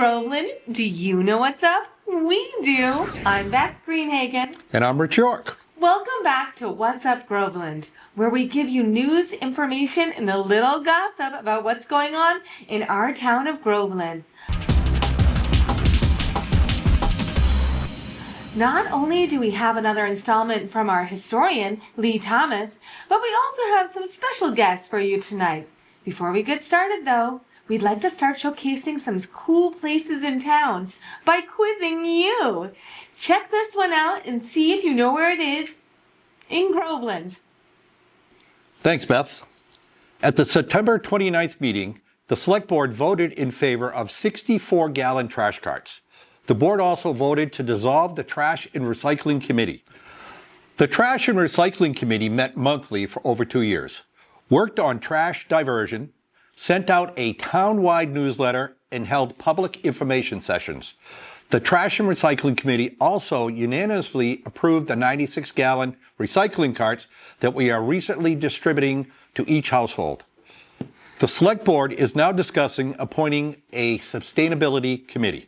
Groveland, do you know what's up? We do. I'm Beth Greenhagen. And I'm Rich York. Welcome back to What's Up Groveland, where we give you news, information, and a little gossip about what's going on in our town of Groveland. Not only do we have another installment from our historian, Lee Thomas, but we also have some special guests for you tonight. Before we get started, though, we'd like to start showcasing some cool places in town by quizzing you. Check this one out and see if you know where it is in Groveland. Thanks, Beth. At the September 29th meeting, the Select Board voted in favor of 64-gallon trash carts. The board also voted to dissolve the Trash and Recycling Committee. The Trash and Recycling Committee met monthly for over 2 years, worked on trash diversion, sent out a town-wide newsletter, and held public information sessions. The Trash and Recycling Committee also unanimously approved the 96-gallon recycling carts that we are recently distributing to each household. The Select Board is now discussing appointing a sustainability committee.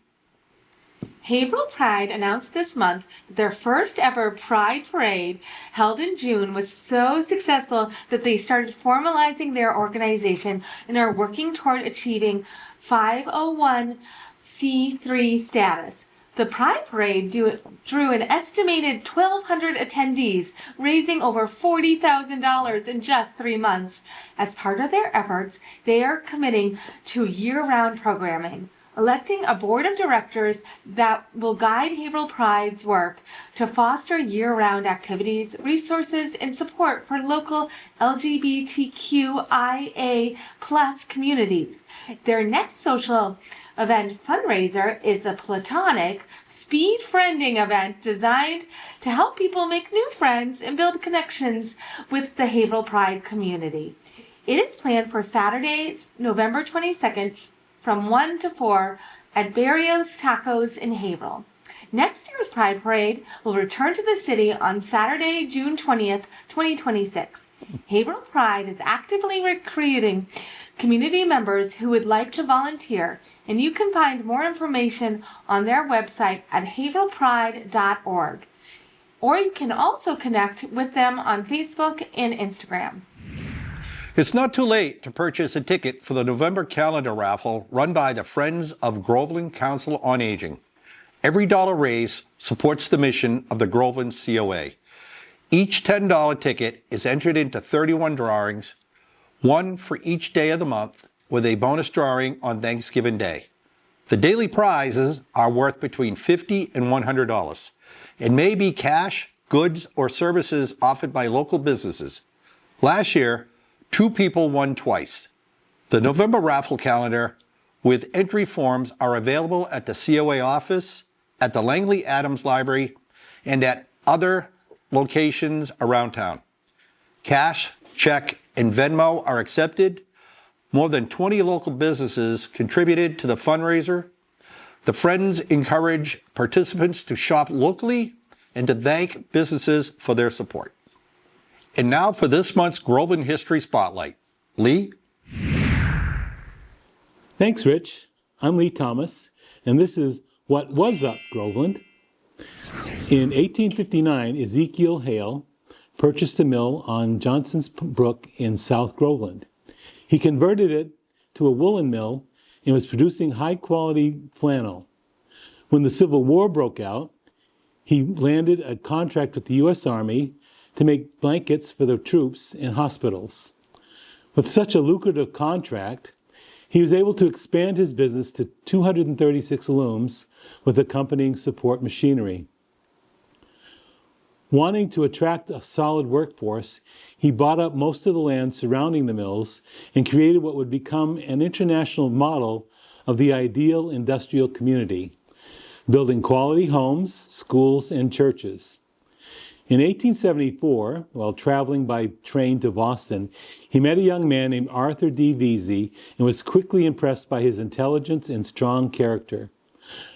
Haverhill Pride announced this month that their first ever Pride Parade, held in June, was so successful that they started formalizing their organization and are working toward achieving 501c3 status. The Pride Parade drew an estimated 1,200 attendees, raising over $40,000 in just 3 months. As part of their efforts, they are committing to year-round programming, electing a board of directors that will guide Haverhill Pride's work to foster year-round activities, resources, and support for local LGBTQIA+ communities. Their next social event fundraiser is a platonic speed friending event designed to help people make new friends and build connections with the Haverhill Pride community. It is planned for Saturday, November 22nd, from 1 to 4 at Barrios Tacos in Haverhill. Next year's Pride Parade will return to the city on Saturday, June 20th, 2026. Haverhill Pride is actively recruiting community members who would like to volunteer, and you can find more information on their website at haverhillpride.org. Or you can also connect with them on Facebook and Instagram. It's not too late to purchase a ticket for the November calendar raffle run by the Friends of Groveland Council on Aging. Every dollar raised supports the mission of the Groveland COA. Each $10 ticket is entered into 31 drawings, one for each day of the month, with a bonus drawing on Thanksgiving Day. The daily prizes are worth between $50 and $100 and may be cash, goods, or services offered by local businesses. Last year, 2 people won twice. The November raffle calendar with entry forms are available at the COA office, at the Langley Adams Library, and at other locations around town. Cash, check, and Venmo are accepted. More than 20 local businesses contributed to the fundraiser. The Friends encourage participants to shop locally and to thank businesses for their support. And now for this month's Groveland History Spotlight. Lee? Thanks, Rich. I'm Lee Thomas, and this is What Was Up, Groveland. In 1859, Ezekiel Hale purchased a mill on Johnson's Brook in South Groveland. He converted it to a woolen mill and was producing high-quality flannel. When the Civil War broke out, he landed a contract with the U.S. Army to make blankets for the troops and hospitals. With such a lucrative contract, he was able to expand his business to 236 looms with accompanying support machinery. Wanting to attract a solid workforce, he bought up most of the land surrounding the mills and created what would become an international model of the ideal industrial community, building quality homes, schools, and churches. In 1874, while traveling by train to Boston, he met a young man named Arthur D. Veasey and was quickly impressed by his intelligence and strong character.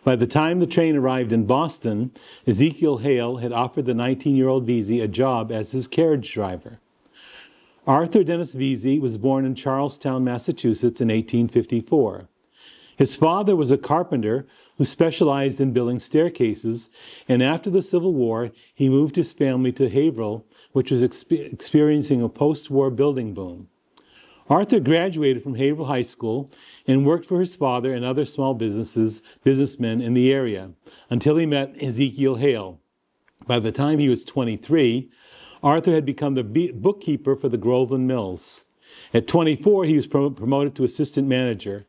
By the time the train arrived in Boston, Ezekiel Hale had offered the 19-year-old Veasey a job as his carriage driver. Arthur Dennis Veasey was born in Charlestown, Massachusetts in 1854. His father was a carpenter who specialized in building staircases, and after the Civil War, he moved his family to Haverhill, which was experiencing a post-war building boom. Arthur graduated from Haverhill High School and worked for his father and other small businessmen in the area until he met Ezekiel Hale. By the time he was 23, Arthur had become the bookkeeper for the Groveland Mills. At 24, he was promoted to assistant manager.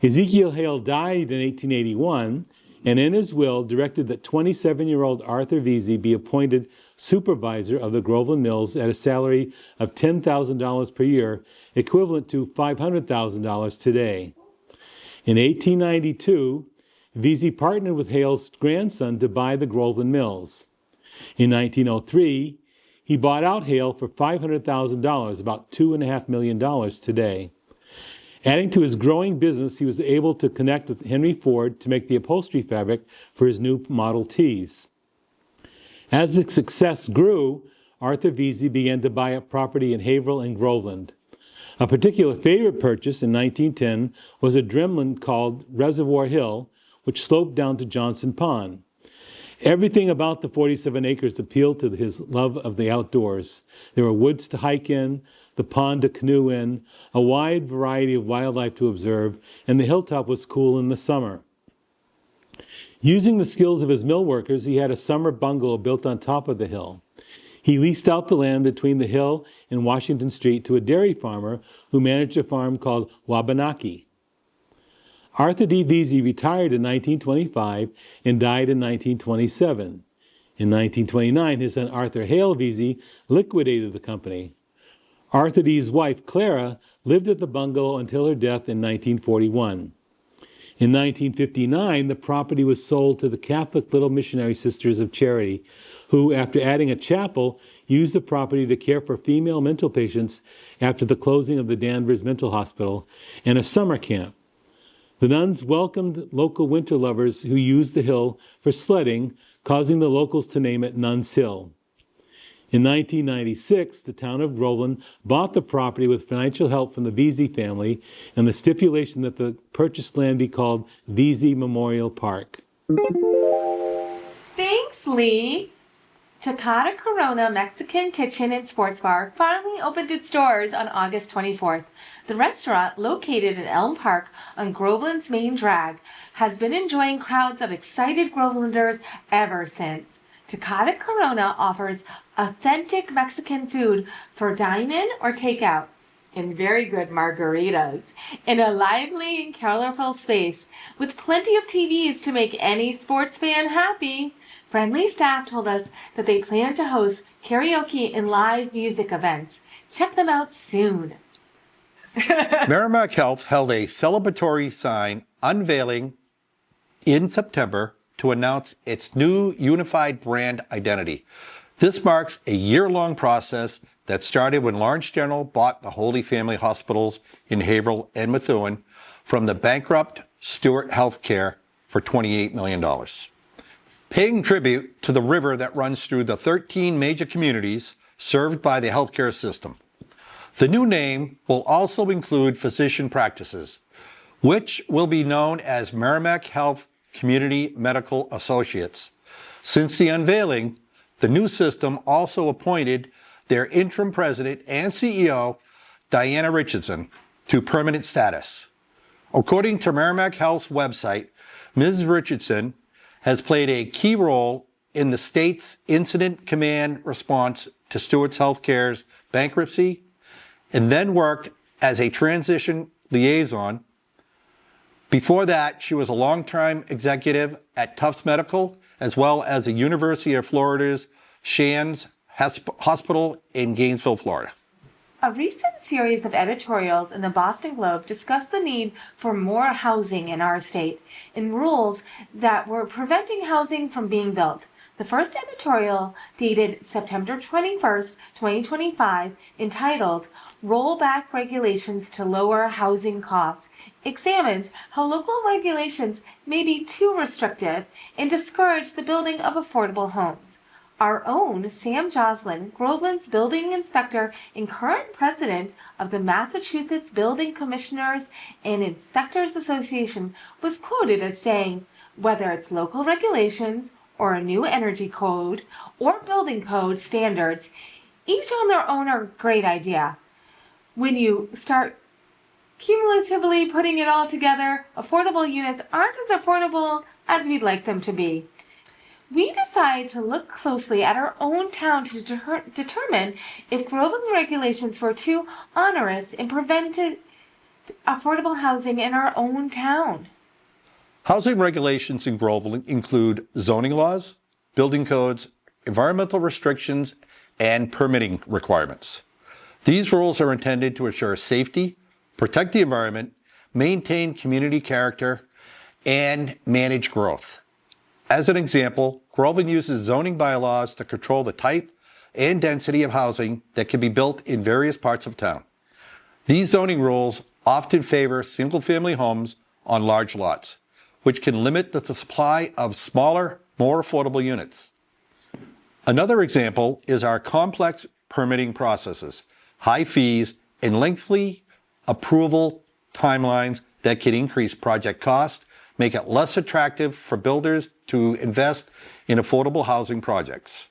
Ezekiel Hale died in 1881, and in his will directed that 27-year-old Arthur Veasey be appointed supervisor of the Groveland Mills at a salary of $10,000 per year, equivalent to $500,000 today. In 1892, Veasey partnered with Hale's grandson to buy the Groveland Mills. In 1903, he bought out Hale for $500,000, about $2.5 million today. Adding to his growing business, he was able to connect with Henry Ford to make the upholstery fabric for his new Model Ts. As the success grew, Arthur Veasey began to buy up property in Haverhill and Groveland. A particular favorite purchase in 1910 was a drumlin called Reservoir Hill, which sloped down to Johnson Pond. Everything about the 47 acres appealed to his love of the outdoors. There were woods to hike in, the pond to canoe in, a wide variety of wildlife to observe, and the hilltop was cool in the summer. Using the skills of his mill workers, he had a summer bungalow built on top of the hill. He leased out the land between the hill and Washington Street to a dairy farmer who managed a farm called Wabanaki. Arthur D. Veasey retired in 1925 and died in 1927. In 1929, his son Arthur Hale Veasey liquidated the company. Arthur D.'s wife, Clara, lived at the bungalow until her death in 1941. In 1959, the property was sold to the Catholic Little Missionary Sisters of Charity, who, after adding a chapel, used the property to care for female mental patients after the closing of the Danvers Mental Hospital and a summer camp. The nuns welcomed local winter lovers who used the hill for sledding, causing the locals to name it Nuns Hill. In 1996, the town of Groveland bought the property with financial help from the Veasey family and the stipulation that the purchased land be called Veasey Memorial Park. Thanks, Lee. Takata Corona Mexican Kitchen and Sports Bar finally opened its doors on August 24th. The restaurant, located in Elm Park on Groveland's main drag, has been enjoying crowds of excited Grovelanders ever since. Takata Corona offers authentic Mexican food for dine-in or takeout, and very good margaritas, in a lively and colorful space, with plenty of TVs to make any sports fan happy. Friendly staff told us that they plan to host karaoke and live music events. Check them out soon. Merrimack Health held a celebratory sign unveiling in September to announce its new unified brand identity. This marks a year-long process that started when Lawrence General bought the Holy Family Hospitals in Haverhill and Methuen from the bankrupt Stewart Healthcare for $28 million. Paying tribute to the river that runs through the 13 major communities served by the healthcare system. The new name will also include physician practices, which will be known as Merrimack Health Community Medical Associates. Since the unveiling, the new system also appointed their interim president and CEO, Diana Richardson, to permanent status. According to Merrimack Health's website, Ms. Richardson has played a key role in the state's incident command response to Stewart's Healthcare's bankruptcy, and then worked as a transition liaison. Before that, she was a long-time executive at Tufts Medical, as well as the University of Florida's Shands Hospital in Gainesville, Florida. A recent series of editorials in the Boston Globe discussed the need for more housing in our state and rules that were preventing housing from being built. The first editorial, dated September 21st, 2025, entitled Rollback Regulations to Lower Housing Costs, examines how local regulations may be too restrictive and discourage the building of affordable homes. Our own Sam Joslin, Groveland's building inspector and current president of the Massachusetts Building Commissioners and Inspectors Association, was quoted as saying, "Whether it's local regulations or a new energy code or building code standards, each on their own are a great idea. When you start cumulatively putting it all together, affordable units aren't as affordable as we'd like them to be." We decided to look closely at our own town to determine if Groveland regulations were too onerous and prevented affordable housing in our own town. Housing regulations in Groveland include zoning laws, building codes, environmental restrictions, and permitting requirements. These rules are intended to ensure safety, protect the environment, maintain community character, and manage growth. As an example, Groveland uses zoning bylaws to control the type and density of housing that can be built in various parts of town. These zoning rules often favor single-family homes on large lots, which can limit the supply of smaller, more affordable units. Another example is our complex permitting processes, high fees, and lengthy approval timelines that can increase project cost, make it less attractive for builders to invest in affordable housing projects.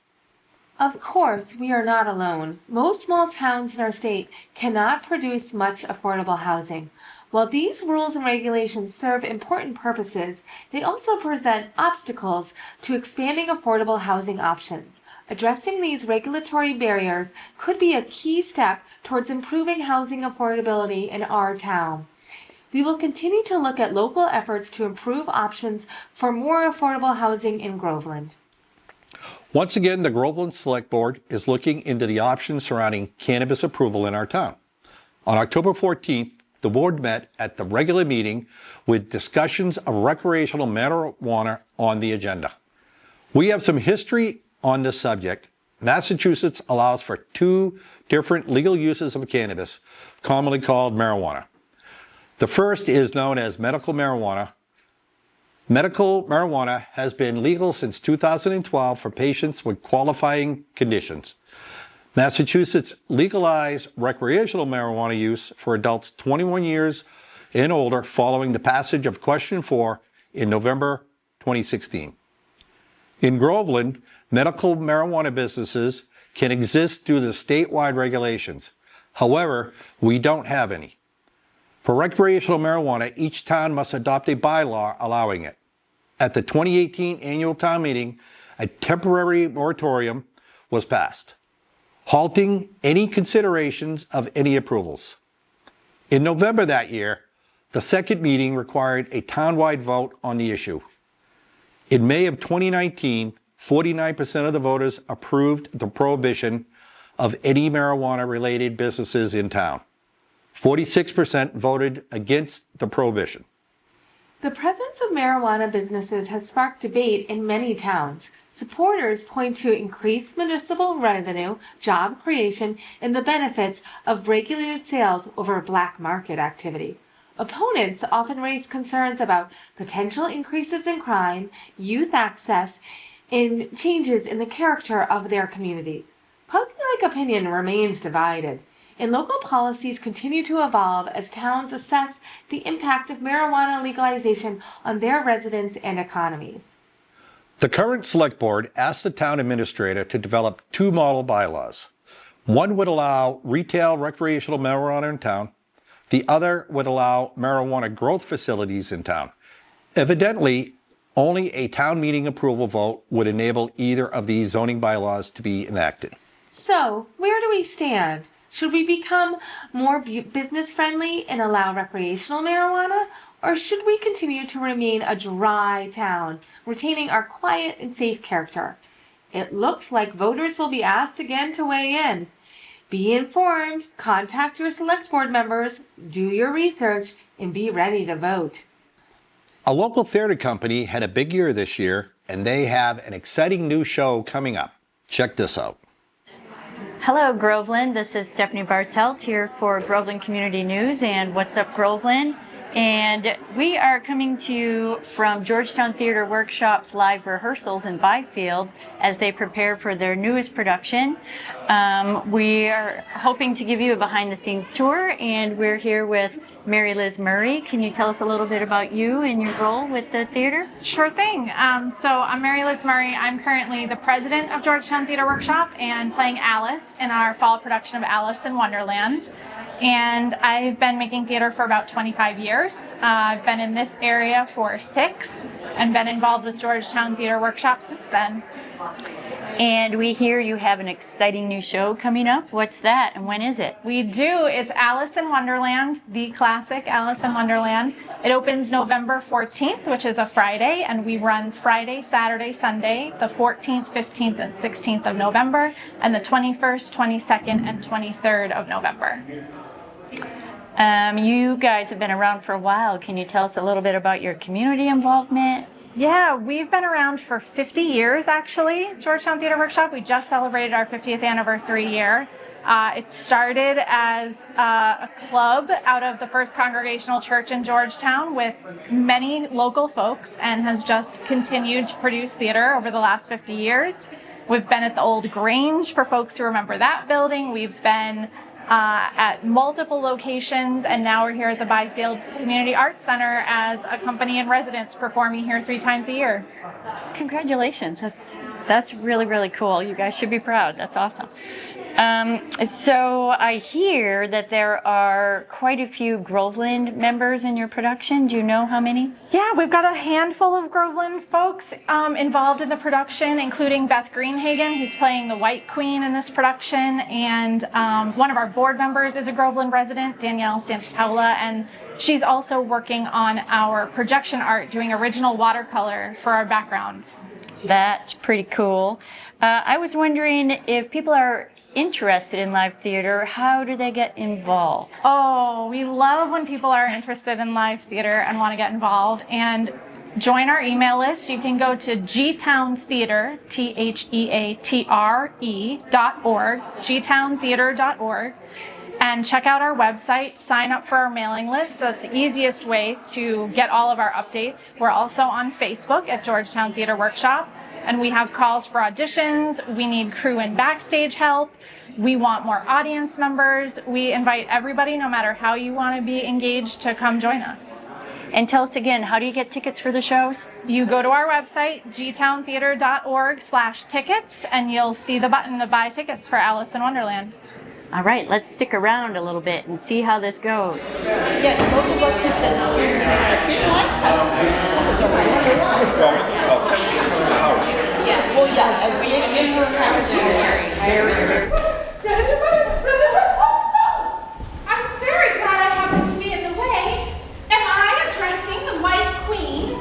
Of course, we are not alone. Most small towns in our state cannot produce much affordable housing. While these rules and regulations serve important purposes, they also present obstacles to expanding affordable housing options. Addressing these regulatory barriers could be a key step towards improving housing affordability in our town. We will continue to look at local efforts to improve options for more affordable housing in Groveland. Once again, the Groveland Select Board is looking into the options surrounding cannabis approval in our town. On October 14th, the board met at the regular meeting with discussions of recreational marijuana on the agenda. We have some history on this subject. Massachusetts allows for two different legal uses of cannabis, commonly called marijuana. The first is known as medical marijuana. Medical marijuana has been legal since 2012 for patients with qualifying conditions. Massachusetts legalized recreational marijuana use for adults 21 years and older following the passage of Question 4 in November 2016. In Groveland, medical marijuana businesses can exist due to statewide regulations. However, we don't have any. For recreational marijuana, each town must adopt a bylaw allowing it. At the 2018 annual town meeting, a temporary moratorium was passed, halting any considerations of any approvals. In November that year, the second meeting required a townwide vote on the issue. In May of 2019, 49% of the voters approved the prohibition of any marijuana-related businesses in town. 46% voted against the prohibition. The presence of marijuana businesses has sparked debate in many towns. Supporters point to increased municipal revenue, job creation, and the benefits of regulated sales over black market activity. Opponents often raise concerns about potential increases in crime, youth access, and changes in the character of their communities. Public opinion remains divided, and local policies continue to evolve as towns assess the impact of marijuana legalization on their residents and economies. The current select board asked the town administrator to develop two model bylaws. One would allow retail recreational marijuana in town. The other would allow marijuana growth facilities in town. Evidently, only a town meeting approval vote would enable either of these zoning bylaws to be enacted. So, where do we stand? Should we become more business-friendly and allow recreational marijuana? Or should we continue to remain a dry town, retaining our quiet and safe character? It looks like voters will be asked again to weigh in. Be informed, contact your select board members, do your research, and be ready to vote. A local theater company had a big year this year, and they have an exciting new show coming up. Check this out. Hello Groveland, this is Stephanie Bartelt here for Groveland Community News and What's Up Groveland. And we are coming to you from Georgetown Theatre Workshop's live rehearsals in Byfield as they prepare for their newest production. We are hoping to give you a behind-the-scenes tour, and we're here with Mary-Liz Murry. Can you tell us a little bit about you and your role with the theater? Sure thing. So I'm Mary-Liz Murry. I'm currently the president of Georgetown Theatre Workshop and playing Alice in our fall production of Alice in Wonderland. And I've been making theater for about 25 years. I've been in this area for 6 and been involved with Georgetown Theatre Workshop since then. And we hear you have an exciting new show coming up. What's that and when is it? We do. It's Alice in Wonderland, the classic Alice in Wonderland. It opens November 14th, which is a Friday, and we run Friday, Saturday, Sunday, the 14th, 15th, and 16th of November, and the 21st, 22nd, and 23rd of November. You guys have been around for a while. Can you tell us a little bit about your community involvement? Yeah, we've been around for 50 years, actually, Georgetown Theatre Workshop. We just celebrated our 50th anniversary year. It started as a club out of the First Congregational Church in Georgetown with many local folks and has just continued to produce theater over the last 50 years. We've been at the old Grange for folks who remember that building. We've been at multiple locations, and now we're here at the Byfield Community Arts Center as a company in residence performing here 3 times a year. Congratulations. That's really, really cool. You guys should be proud. That's awesome. So I hear that there are quite a few Groveland members in your production. Do you know how many? Yeah, we've got a handful of Groveland folks involved in the production, including Beth Greenhagen, who's playing the White Queen in this production, and one of our board members is a Groveland resident, Danielle Santapaula, and she's also working on our projection art, doing original watercolor for our backgrounds. That's pretty cool. I was wondering if people are interested in live theater, how do they get involved? Oh, we love when people are interested in live theater and want to get involved and join our email list. You can go to gtowntheatre, theatre.org, gtowntheatre.org, and check out our website, sign up for our mailing list. That's the easiest way to get all of our updates. We're also on Facebook at Georgetown Theatre Workshop, and we have calls for auditions. We need crew and backstage help. We want more audience members. We invite everybody, no matter how you want to be engaged, to come join us. And tell us again, how do you get tickets for the shows? You go to our website, gtowntheatre.org/tickets, and you'll see the button to buy tickets for Alice in Wonderland. All right, let's stick around a little bit and see how this goes. Yeah, those of us who said no. Yeah, well, yeah, we didn't give her very scary. I'm very glad I happened to be in the way. Am I addressing the White Queen?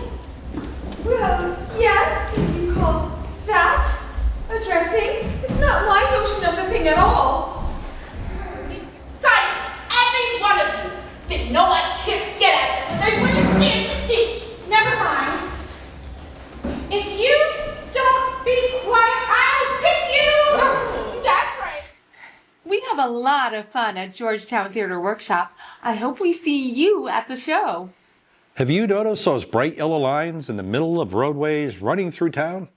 Well, yes, if you call that addressing. It's not my notion of the thing at all. Silence, every one of you. Didn't know I could get at them, but they really didn't. Never mind. If you don't be quiet, I'll pick you. That's right. We have a lot of fun at Georgetown Theatre Workshop. I hope we see you at the show. Have you noticed those bright yellow lines in the middle of roadways running through town?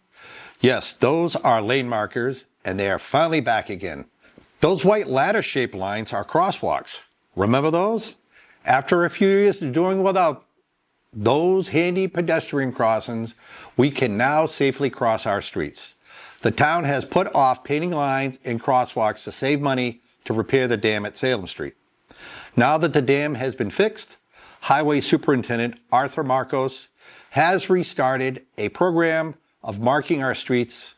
Yes, those are lane markers, and they are finally back again. Those white ladder-shaped lines are crosswalks. Remember those? After a few years of doing without those handy pedestrian crossings, we can now safely cross our streets. The town has put off painting lines and crosswalks to save money to repair the dam at Salem Street. Now that the dam has been fixed, Highway Superintendent Arthur Marcos has restarted a program of marking our streets.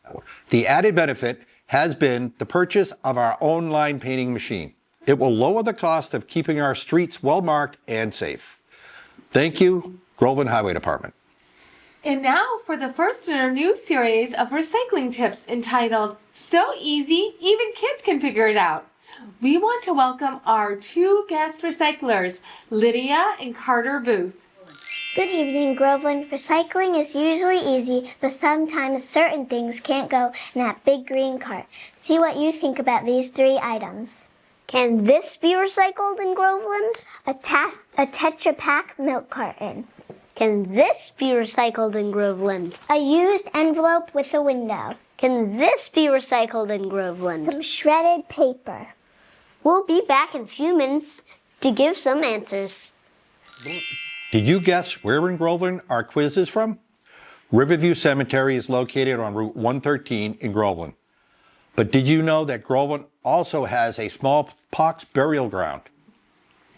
The added benefit has been the purchase of our own line painting machine. It will lower the cost of keeping our streets well marked and safe. Thank you, Groveland Highway Department. And now for the first in our new series of recycling tips entitled So Easy, Even Kids Can Figure It Out. We want to welcome our 2 guest recyclers, Lydia and Carter Booth. Good evening, Groveland. Recycling is usually easy, but sometimes certain things can't go in that big green cart. See what you think about these 3 items. Can this be recycled in Groveland? A Tetra Pak milk carton. Can this be recycled in Groveland? A used envelope with a window. Can this be recycled in Groveland? Some shredded paper. We'll be back in a few minutes to give some answers. Did you guess where in Groveland our quiz is from? Riverview Cemetery is located on Route 113 in Groveland. But did you know that Groveland also has a smallpox burial ground?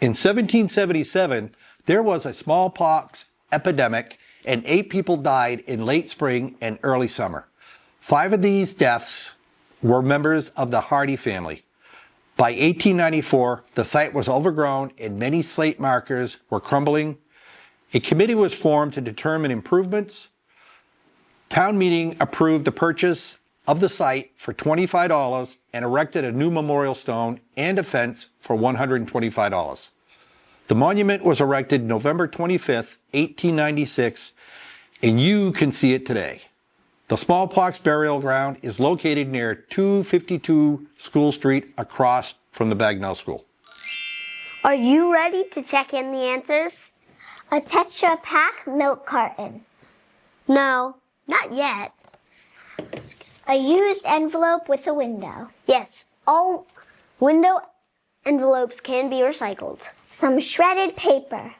In 1777, there was a smallpox epidemic and 8 people died in late spring and early summer. 5 of these deaths were members of the Hardy family. By 1894, the site was overgrown and many slate markers were crumbling. A committee was formed to determine improvements. Town meeting approved the purchase of the site for $25 and erected a new memorial stone and a fence for $125. The monument was erected November 25th, 1896, and you can see it today. The smallpox burial ground is located near 252 School Street across from the Bagnell School. Are you ready to check in the answers? A Tetra Pak milk carton. No, not yet. A used envelope with a window. Yes, all window envelopes can be recycled. Some shredded paper.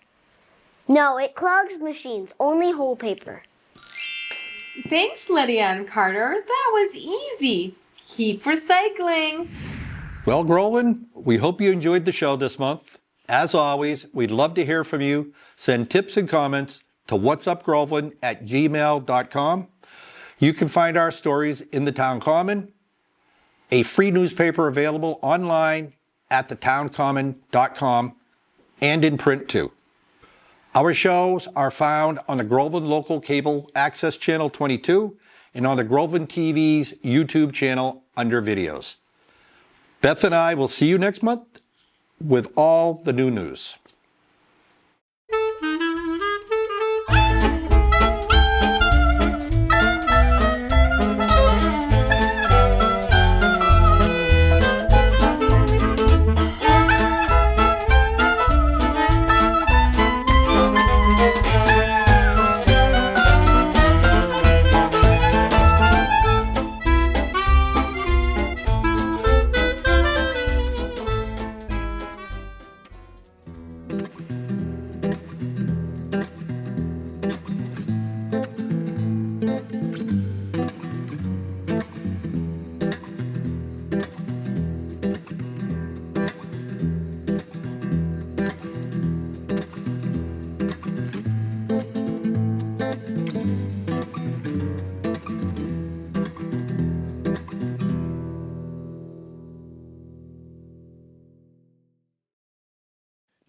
No, it clogs machines, only whole paper. Thanks, Lydia and Carter. That was easy. Keep recycling. Well, Groveland, we hope you enjoyed the show this month. As always, we'd love to hear from you. Send tips and comments to whatsupgroveland@gmail.com. You can find our stories in the Town Common, a free newspaper available online at thetowncommon.com, and in print too. Our shows are found on the Groveland Local Cable Access Channel 22 and on the Groveland TV's YouTube channel under videos. Beth and I will see you next month with all the new news.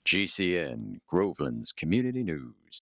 GCN, Groveland's Community News.